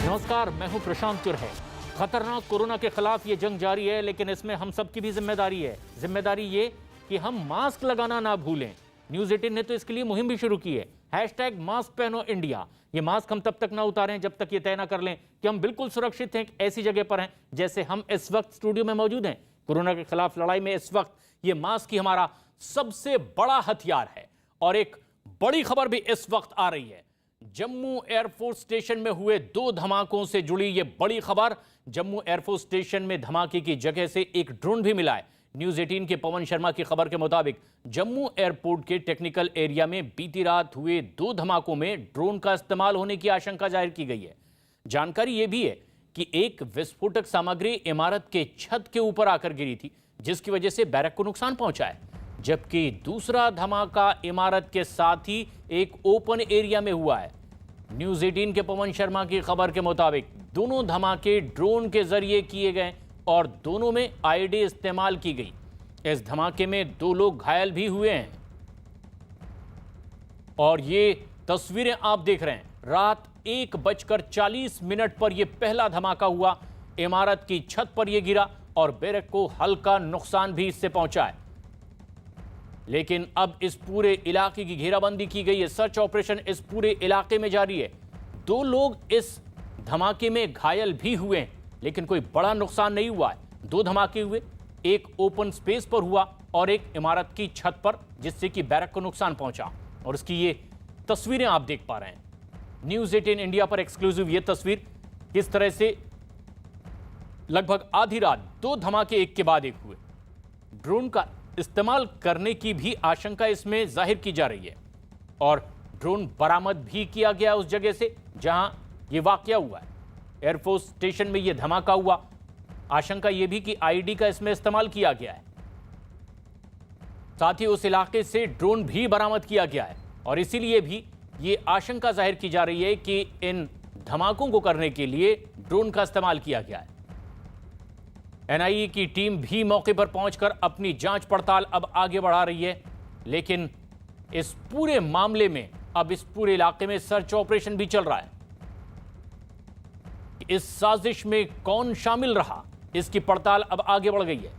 नमस्कार, मैं हूं प्रशांत तुर्हे। खतरनाक कोरोना के खिलाफ ये जंग जारी है, लेकिन इसमें हम सबकी भी जिम्मेदारी है। जिम्मेदारी ये कि हम मास्क लगाना ना भूलें। न्यूज 18 ने तो इसके लिए मुहिम भी शुरू की है, #मास्क पहनो इंडिया। ये मास्क हम तब तक ना उतारें जब तक ये तय ना कर लें कि हम बिल्कुल सुरक्षित हैं, ऐसी जगह पर हैं जैसे हम इस वक्त स्टूडियो में मौजूद हैं। कोरोना के खिलाफ लड़ाई में इस वक्त ये मास्क ही हमारा सबसे बड़ा हथियार है। और एक बड़ी खबर भी इस वक्त आ रही है। जम्मू एयरफोर्स स्टेशन में हुए 2 धमाकों से जुड़ी ये बड़ी खबर। जम्मू एयरफोर्स स्टेशन में धमाके की जगह से एक ड्रोन भी मिला है। न्यूज 18 के पवन शर्मा की खबर के मुताबिक जम्मू एयरपोर्ट के टेक्निकल एरिया में बीती रात हुए 2 धमाकों में ड्रोन का इस्तेमाल होने की आशंका जाहिर की गई है। जानकारी यह भी है कि एक विस्फोटक सामग्री इमारत के छत के ऊपर आकर गिरी थी, जिसकी वजह से बैरक को नुकसान पहुंचा है, जबकि दूसरा धमाका इमारत के साथ ही एक ओपन एरिया में हुआ है। न्यूज 18 के पवन शर्मा की खबर के मुताबिक दोनों धमाके ड्रोन के जरिए किए गए और दोनों में आईडी इस्तेमाल की गई। इस धमाके में 2 लोग घायल भी हुए हैं। और ये तस्वीरें आप देख रहे हैं, रात 1:40 पर यह पहला धमाका हुआ। इमारत की छत पर यह गिरा और बैरक को हल्का नुकसान भी इससे पहुंचा है। लेकिन अब इस पूरे इलाके की घेराबंदी की गई है। सर्च ऑपरेशन इस पूरे इलाके में जारी है। 2 लोग इस धमाके में घायल भी हुए हैं, लेकिन कोई बड़ा नुकसान नहीं हुआ है। 2 धमाके हुए, एक ओपन स्पेस पर हुआ और एक इमारत की छत पर, जिससे कि बैरक को नुकसान पहुंचा। और इसकी ये तस्वीरें आप देख पा रहे हैं। न्यूज 18 इंडिया पर एक्सक्लूसिव ये तस्वीर, किस तरह से लगभग आधी रात 2 धमाके एक के बाद एक हुए। ड्रोन का इस्तेमाल करने की भी आशंका इसमें जाहिर की जा रही है और ड्रोन बरामद भी किया गया उस जगह से जहां यह वाकया हुआ है। एयरफोर्स स्टेशन में यह धमाका हुआ। आशंका यह भी कि आईडी का इसमें इस्तेमाल किया गया है। साथ ही उस इलाके से ड्रोन भी बरामद किया गया है और इसीलिए भी यह आशंका जाहिर की जा रही है कि इन धमाकों को करने के लिए ड्रोन का इस्तेमाल किया गया है। एनआईए की टीम भी मौके पर पहुंचकर अपनी जांच पड़ताल अब आगे बढ़ा रही है। लेकिन इस पूरे मामले में अब इस पूरे इलाके में सर्च ऑपरेशन भी चल रहा है। इस साजिश में कौन शामिल रहा, इसकी पड़ताल अब आगे बढ़ गई है।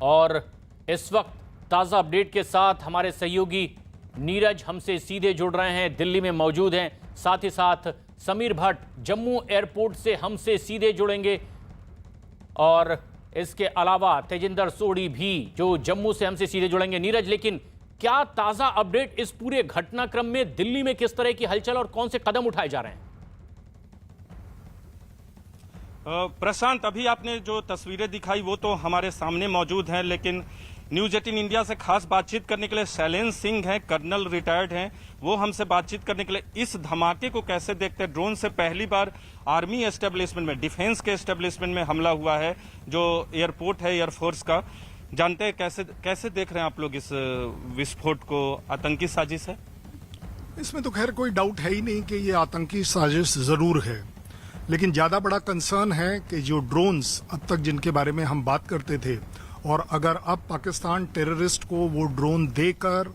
और इस वक्त ताजा अपडेट के साथ हमारे सहयोगी नीरज हमसे सीधे जुड़ रहे हैं, दिल्ली में मौजूद हैं। साथ ही साथ समीर भट्ट जम्मू एयरपोर्ट से हमसे सीधे जुड़ेंगे और इसके अलावा तेजिंदर सोढ़ी भी जो जम्मू से हमसे सीधे जुड़ेंगे। नीरज, लेकिन क्या ताजा अपडेट इस पूरे घटनाक्रम में दिल्ली में किस तरह की हलचल और कौन से कदम उठाए जा रहे हैं? प्रशांत, अभी आपने जो तस्वीरें दिखाई वो तो हमारे सामने मौजूद हैं, लेकिन न्यूज 18 इंडिया से खास बातचीत करने के लिए शैलेंद्र सिंह हैं, कर्नल रिटायर्ड हैं, वो हमसे बातचीत करने के लिए इस धमाके को कैसे देखते हैं। ड्रोन से पहली बार आर्मी एस्टेब्लिशमेंट में, डिफेंस के एस्टेब्लिशमेंट में हमला हुआ है, जो एयरपोर्ट है एयरफोर्स का। जानते हैं कैसे देख रहे हैं आप लोग इस विस्फोट को? आतंकी साजिश है? इसमें तो खैर कोई डाउट है ही नहीं कि ये आतंकी साजिश जरूर है, लेकिन ज्यादा बड़ा कंसर्न है कि जो ड्रोन्स अब तक जिनके बारे में हम बात करते थे, और अगर अब पाकिस्तान टेररिस्ट को वो ड्रोन देकर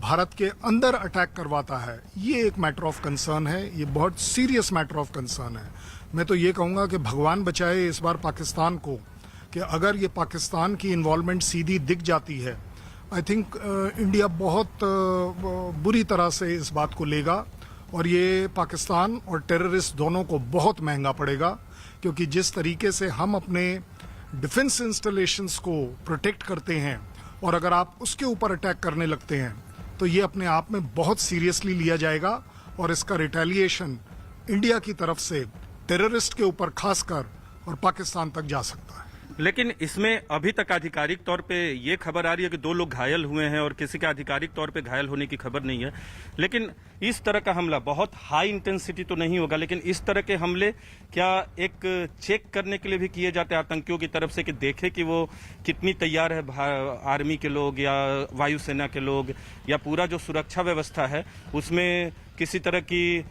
भारत के अंदर अटैक करवाता है, ये एक मैटर ऑफ कंसर्न है। ये बहुत सीरियस मैटर ऑफ कंसर्न है। मैं तो ये कहूंगा कि भगवान बचाए इस बार पाकिस्तान को, कि अगर ये पाकिस्तान की इन्वॉल्वमेंट सीधी दिख जाती है, आई थिंक इंडिया बहुत बुरी तरह से इस बात को लेगा और ये पाकिस्तान और टेररिस्ट दोनों को बहुत महंगा पड़ेगा। क्योंकि जिस तरीके से हम अपने डिफेंस इंस्टॉलेशंस को प्रोटेक्ट करते हैं और अगर आप उसके ऊपर अटैक करने लगते हैं तो ये अपने आप में बहुत सीरियसली लिया जाएगा और इसका रिटेलिएशन इंडिया की तरफ से टेररिस्ट के ऊपर खासकर और पाकिस्तान तक जा सकता है। लेकिन इसमें अभी तक आधिकारिक तौर पे ये खबर आ रही है कि 2 लोग घायल हुए हैं और किसी के आधिकारिक तौर पे घायल होने की खबर नहीं है। लेकिन इस तरह का हमला बहुत हाई इंटेंसिटी तो नहीं होगा, लेकिन इस तरह के हमले क्या एक चेक करने के लिए भी किए जाते हैं आतंकियों की तरफ से, कि देखे कि वो कितनी तैयार है आर्मी के लोग या वायुसेना के लोग, या पूरा जो सुरक्षा व्यवस्था है उसमें किसी तरह की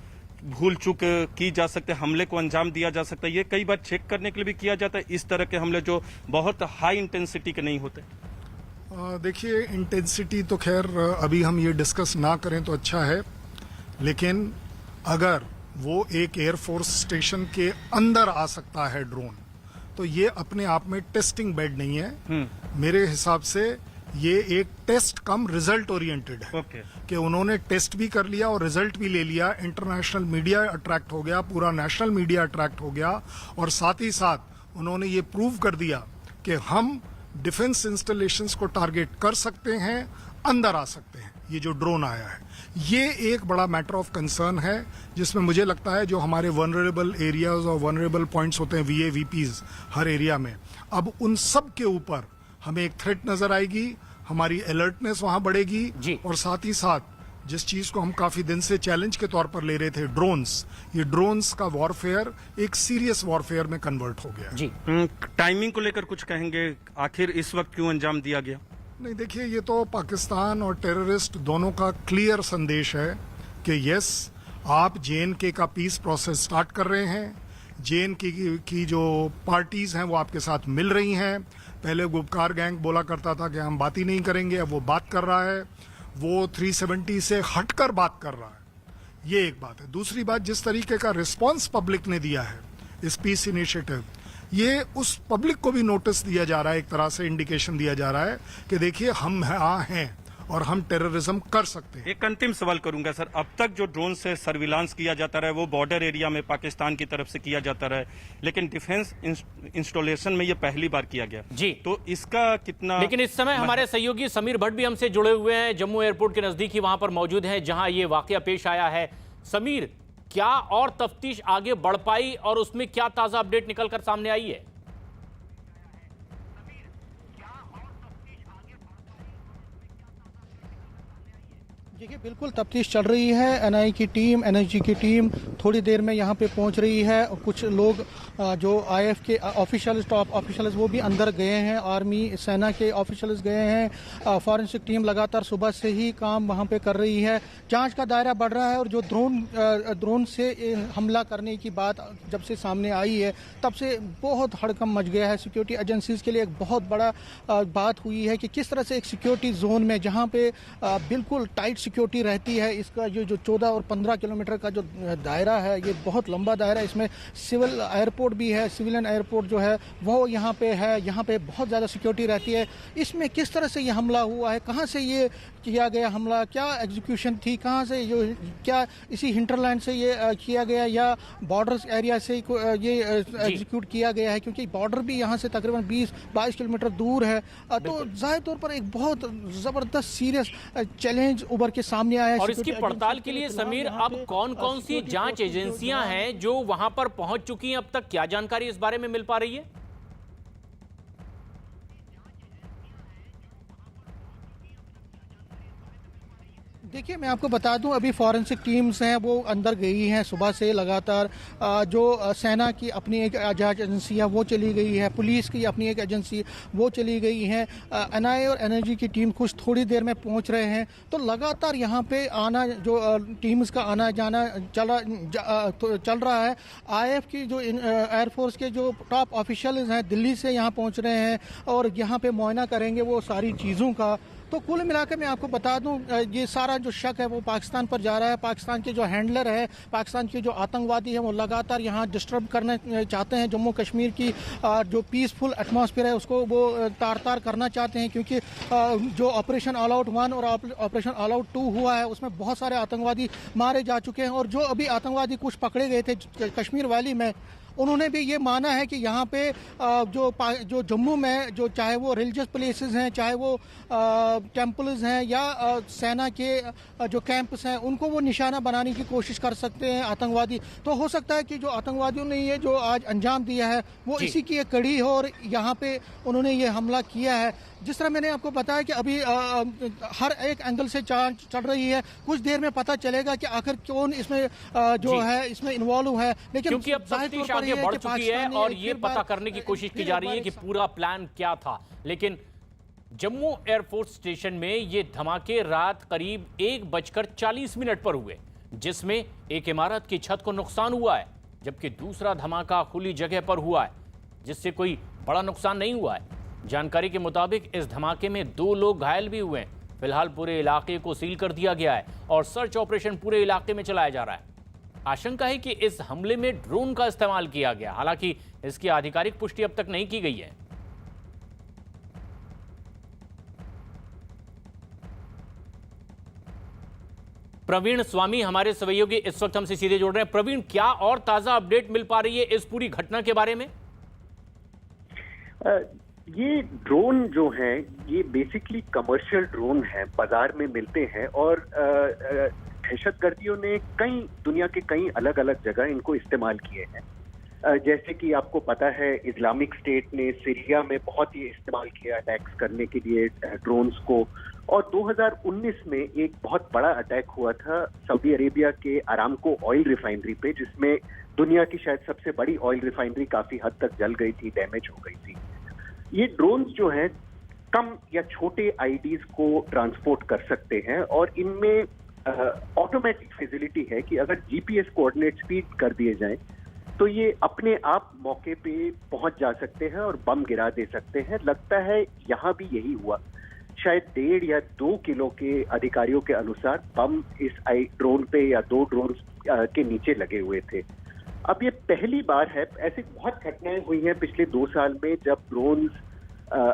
भूल चूक की जा सकते, हमले को अंजाम दिया जा सकता है। ये कई बार चेक करने के लिए भी किया जाता है, इस तरह के हमले जो बहुत हाई इंटेंसिटी के नहीं होते। देखिए, इंटेंसिटी तो खैर अभी हम ये डिस्कस ना करें तो अच्छा है, लेकिन अगर वो एक एयरफोर्स स्टेशन के अंदर आ सकता है ड्रोन, तो ये अपने आप में टेस्टिंग बेड नहीं है। मेरे हिसाब से ये एक टेस्ट कम रिजल्ट ओरिएंटेड है। कि उन्होंने टेस्ट भी कर लिया और रिजल्ट भी ले लिया, इंटरनेशनल मीडिया अट्रैक्ट हो गया, पूरा नेशनल मीडिया अट्रैक्ट हो गया, और साथ ही साथ उन्होंने ये प्रूव कर दिया कि हम डिफेंस इंस्टॉलेशंस को टारगेट कर सकते हैं, अंदर आ सकते हैं। ये जो ड्रोन आया है, ये एक बड़ा मैटर ऑफ कंसर्न है, जिसमें मुझे लगता है जो हमारे वनरेबल एरियाज और वनरेबल पॉइंट्स होते हैं VAVPs हर एरिया में, अब उन सब के ऊपर हमें एक थ्रेट नजर आएगी, हमारी अलर्टनेस वहां बढ़ेगी, और साथ ही साथ जिस चीज को हम काफी दिन से चैलेंज के तौर पर ले रहे थे, ड्रोन्स, ये ड्रोन्स का वॉरफेयर एक सीरियस वॉरफेयर में कन्वर्ट हो गया। जी, टाइमिंग को लेकर कुछ कहेंगे, आखिर इस वक्त क्यों अंजाम दिया गया? नहीं, देखिए, ये तो पाकिस्तान और टेररिस्ट दोनों का क्लियर संदेश है कि यस, आप JNK का पीस प्रोसेस स्टार्ट कर रहे हैं, JNK की जो पार्टीज हैं वो आपके साथ मिल रही हैं। पहले गुपकार गैंग बोला करता था कि हम बात ही नहीं करेंगे, अब वो बात कर रहा है, वो 370 से हटकर बात कर रहा है। ये एक बात है। दूसरी बात, जिस तरीके का रिस्पांस पब्लिक ने दिया है इस पीस इनिशिएटिव, ये उस पब्लिक को भी नोटिस दिया जा रहा है, एक तरह से इंडिकेशन दिया जा रहा है कि देखिए, हम हैं और हम टेररिज्म कर सकते हैं। एक अंतिम सवाल करूंगा सर, अब तक जो ड्रोन से सर्विलांस किया जाता रहा है वो बॉर्डर एरिया में पाकिस्तान की तरफ से किया जाता रहा है, लेकिन डिफेंस इंस्टॉलेशन में ये पहली बार किया गया जी, तो इसका कितना? लेकिन इस समय हमारे सहयोगी समीर भट्ट भी हमसे जुड़े हुए हैं, जम्मू एयरपोर्ट के नजदीक ही वहां पर मौजूद हैं जहां ये वाकया पेश आया है। समीर, क्या और तफ्तीश आगे बढ़ पाई और उसमें क्या ताजा अपडेट निकलकर सामने आई है? देखिए, बिल्कुल तफ्तीश चल रही है। NI की टीम, NSG की टीम थोड़ी देर में यहाँ पे पहुँच रही है। कुछ लोग जो IF के ऑफिशियल्स, टॉप ऑफिशियल्स, वो भी अंदर गए हैं। आर्मी, सेना के ऑफिशियल्स गए हैं। फॉरेंसिक टीम लगातार सुबह से ही काम वहाँ पे कर रही है। जांच का दायरा बढ़ रहा है, और जो ड्रोन से हमला करने की बात जब से सामने आई है, तब से बहुत हड़कंप मच गया है। सिक्योरिटी एजेंसीज के लिए एक बहुत बड़ा बात हुई है कि किस तरह से एक सिक्योरिटी जोन में, जहाँ पे बिल्कुल टाइट सिक्योरिटी रहती है, इसका जो 14 और 15 किलोमीटर का जो दायरा है, ये बहुत लंबा दायरा है। इसमें सिविल एयरपोर्ट भी है, सिविलियन एयरपोर्ट जो है वो यहाँ पे है। यहाँ पे बहुत ज़्यादा सिक्योरिटी रहती है। इसमें किस तरह से ये हमला हुआ है, कहाँ से ये किया गया हमला, क्या एग्जीक्यूशन थी, कहाँ से क्या इसी हिंटरलैंड से ये किया गया, या बॉर्डर एरिया से ये एग्जीक्यूट किया गया है, क्योंकि बॉर्डर भी यहाँ से तकरीबन 20-22 किलोमीटर दूर है। तो जाहिर तौर पर एक बहुत ज़बरदस्त सीरियस चैलेंज उभर के सामने आया है। और इसकी पड़ताल के लिए समीर, अब कौन कौन सी जांच एजेंसियां हैं जो वहां पर पहुंच चुकी हैं? अब तक क्या जानकारी इस बारे में मिल पा रही है? देखिए, मैं आपको बता दूं, अभी फॉरेंसिक टीम्स हैं वो अंदर गई हैं सुबह से लगातार। जो सेना की अपनी एक जांच एजेंसी है वो चली गई है, पुलिस की अपनी एक एजेंसी वो चली गई है, NI और NSG की टीम कुछ थोड़ी देर में पहुंच रहे हैं। तो लगातार यहाँ पे आना, जो टीम्स का आना जाना चल रहा है। IF की जो एयरफोर्स के जो टॉप ऑफिशियल्स हैं दिल्ली से यहाँ पहुँच रहे हैं और यहाँ पे मुआयना करेंगे वो सारी चीज़ों का। तो कुल मिलाकर मैं आपको बता दूं, ये सारा जो शक है वो पाकिस्तान पर जा रहा है। पाकिस्तान के जो हैंडलर है, पाकिस्तान के जो आतंकवादी हैं, वो लगातार यहाँ डिस्टर्ब करना चाहते हैं। जम्मू कश्मीर की जो पीसफुल एटमॉस्फेयर है उसको वो तार करना चाहते हैं, क्योंकि जो ऑपरेशन ऑल आउट 1 और ऑपरेशन ऑल आउट 2 हुआ है उसमें बहुत सारे आतंकवादी मारे जा चुके हैं। और जो अभी आतंकवादी कुछ पकड़े गए थे कश्मीर वैली में, उन्होंने भी ये माना है कि यहाँ पे जो जम्मू में जो चाहे वो रिलीजियस प्लेसेस हैं, चाहे वो टेम्पल्स हैं, या सेना के जो कैंप्स हैं, उनको वो निशाना बनाने की कोशिश कर सकते हैं आतंकवादी। तो हो सकता है कि जो आतंकवादियों ने ये जो आज अंजाम दिया है वो इसी की एक कड़ी हो, और यहाँ पे उन्होंने ये हमला किया है। जिस तरह मैंने आपको बताया कि अभी हर एक एंगल से जांच चल रही है। कुछ देर में पता चलेगा कि आखिर कौन इसमें जो है इसमें इन्वॉल्व है। लेकिन क्योंकि अब तफ्तीश आगे बढ़ चुकी है और ये पता करने की कोशिश की जा रही है कि पूरा प्लान क्या था। लेकिन जम्मू एयरफोर्स स्टेशन में ये धमाके रात करीब 1:40 पर हुए, जिसमें एक इमारत की छत को नुकसान हुआ है, जबकि दूसरा धमाका खुली जगह पर हुआ है जिससे कोई बड़ा नुकसान नहीं हुआ है। जानकारी के मुताबिक इस धमाके में 2 लोग घायल भी हुए हैं। फिलहाल पूरे इलाके को सील कर दिया गया है और सर्च ऑपरेशन पूरे इलाके में चलाया जा रहा है। आशंका है कि इस हमले में ड्रोन का इस्तेमाल किया गया, हालांकि इसकी आधिकारिक पुष्टि अब तक नहीं की गई है। प्रवीण स्वामी हमारे सहयोगी इस वक्त हमसे सीधे जुड़ रहे हैं। प्रवीण, क्या और ताजा अपडेट मिल पा रही है इस पूरी घटना के बारे में? ये ड्रोन जो हैं ये बेसिकली कमर्शियल ड्रोन हैं, बाजार में मिलते हैं और दहशतगर्दियों ने दुनिया के कई अलग अलग जगह इनको इस्तेमाल किए हैं। जैसे कि आपको पता है इस्लामिक स्टेट ने सीरिया में बहुत ही इस्तेमाल किया अटैक्स करने के लिए ड्रोन्स को, और 2019 में एक बहुत बड़ा अटैक हुआ था सऊदी अरेबिया के अरामको ऑयल रिफाइनरी पे, जिसमें दुनिया की शायद सबसे बड़ी ऑयल रिफाइनरी काफी हद तक जल गई थी, डैमेज हो गई थी। ये ड्रोन्स जो हैं कम या छोटे आईडीज को ट्रांसपोर्ट कर सकते हैं और इनमें ऑटोमेटिक फैसिलिटी है कि अगर जीपीएस कोऑर्डिनेट्स फीड कर दिए जाएं तो ये अपने आप मौके पे पहुंच जा सकते हैं और बम गिरा दे सकते हैं। लगता है यहाँ भी यही हुआ, शायद 1.5 या 2 किलो के अधिकारियों के अनुसार बम इस ड्रोन पे या 2 ड्रोन के नीचे लगे हुए थे। अब ये पहली बार है, ऐसी बहुत घटनाएं हुई हैं पिछले 2 साल में जब ड्रोन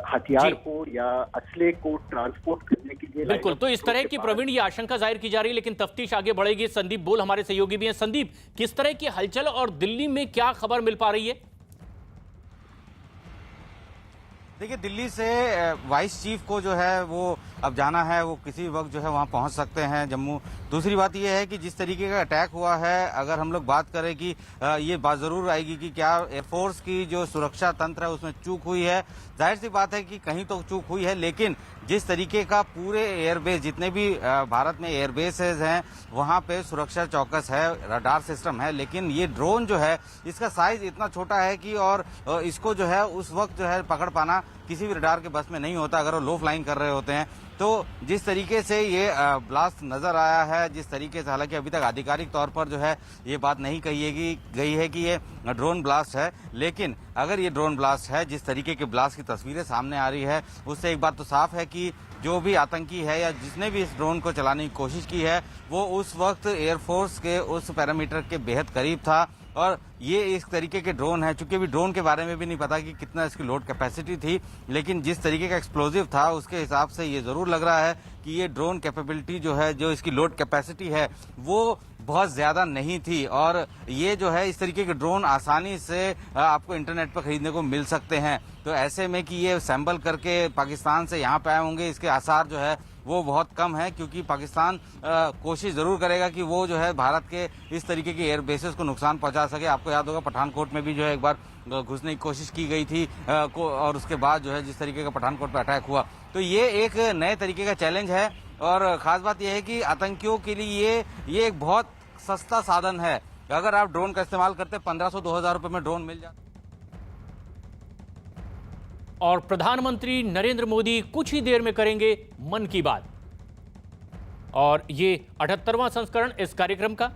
हथियार को या असले को ट्रांसपोर्ट करने के लिए। बिल्कुल, तो इस तरह की प्रवीण ये आशंका जाहिर की जा रही है, लेकिन तफ्तीश आगे बढ़ेगी। संदीप बोल हमारे सहयोगी भी हैं। संदीप, किस तरह की हलचल और दिल्ली में क्या खबर मिल पा रही है? देखिए, दिल्ली से वाइस चीफ को जो है वो अब जाना है, वो किसी वक्त जो है वहां पहुंच सकते हैं जम्मू। दूसरी बात यह है कि जिस तरीके का अटैक हुआ है, अगर हम लोग बात करें कि ये बात जरूर आएगी कि क्या एयरफोर्स की जो सुरक्षा तंत्र है उसमें चूक हुई है। जाहिर सी बात है कि कहीं तो चूक हुई है, लेकिन जिस तरीके का पूरे एयरबेस, जितने भी भारत में एयरबेसेज हैं वहां पे सुरक्षा चौकस है, रडार सिस्टम है, लेकिन ये ड्रोन जो है इसका साइज इतना छोटा है कि और इसको जो है उस वक्त जो है पकड़ पाना किसी भी रडार के बस में नहीं होता अगर वो लो फ्लाइंग कर रहे होते हैं। तो जिस तरीके से ये ब्लास्ट नजर आया है, जिस तरीके से, हालांकि अभी तक आधिकारिक तौर पर जो है ये बात नहीं कही गई है कि ये ड्रोन ब्लास्ट है, लेकिन अगर ये ड्रोन ब्लास्ट है, जिस तरीके के ब्लास्ट की तस्वीरें सामने आ रही है, उससे एक बात तो साफ है कि जो भी आतंकी है या जिसने भी इस ड्रोन को चलाने की कोशिश की है वो उस वक्त एयरफोर्स के उस पैरामीटर के बेहद करीब था। और ये इस तरीके के ड्रोन है, चूंकि अभी ड्रोन के बारे में भी नहीं पता कि कितना इसकी लोड कैपेसिटी थी, लेकिन जिस तरीके का एक्सप्लोजिव था उसके हिसाब से ये जरूर लग रहा है कि ये ड्रोन कैपेबिलिटी जो है, जो इसकी लोड कैपेसिटी है, वो बहुत ज्यादा नहीं थी। और ये जो है इस तरीके के ड्रोन आसानी से आपको इंटरनेट पर खरीदने को मिल सकते हैं। तो ऐसे में कि ये सैंपल करके पाकिस्तान से यहाँ पे आए होंगे, इसके आसार जो है वो बहुत कम है, क्योंकि पाकिस्तान कोशिश जरूर करेगा कि वो जो है भारत के इस तरीके के एयर बेसेस को नुकसान पहुंचा सके। आपको याद होगा पठानकोट में भी जो है एक बार घुसने की कोशिश की गई थी और उसके बाद जो है जिस तरीके का पठानकोट पर अटैक हुआ। तो ये एक नए तरीके का चैलेंज है और खास बात यह है कि आतंकियों के लिए ये एक बहुत सस्ता साधन है। अगर आप ड्रोन का इस्तेमाल करते 1500-2000 रुपए में ड्रोन मिल जाता। और प्रधानमंत्री नरेंद्र मोदी कुछ ही देर में करेंगे मन की बात, और ये 78वां संस्करण इस कार्यक्रम का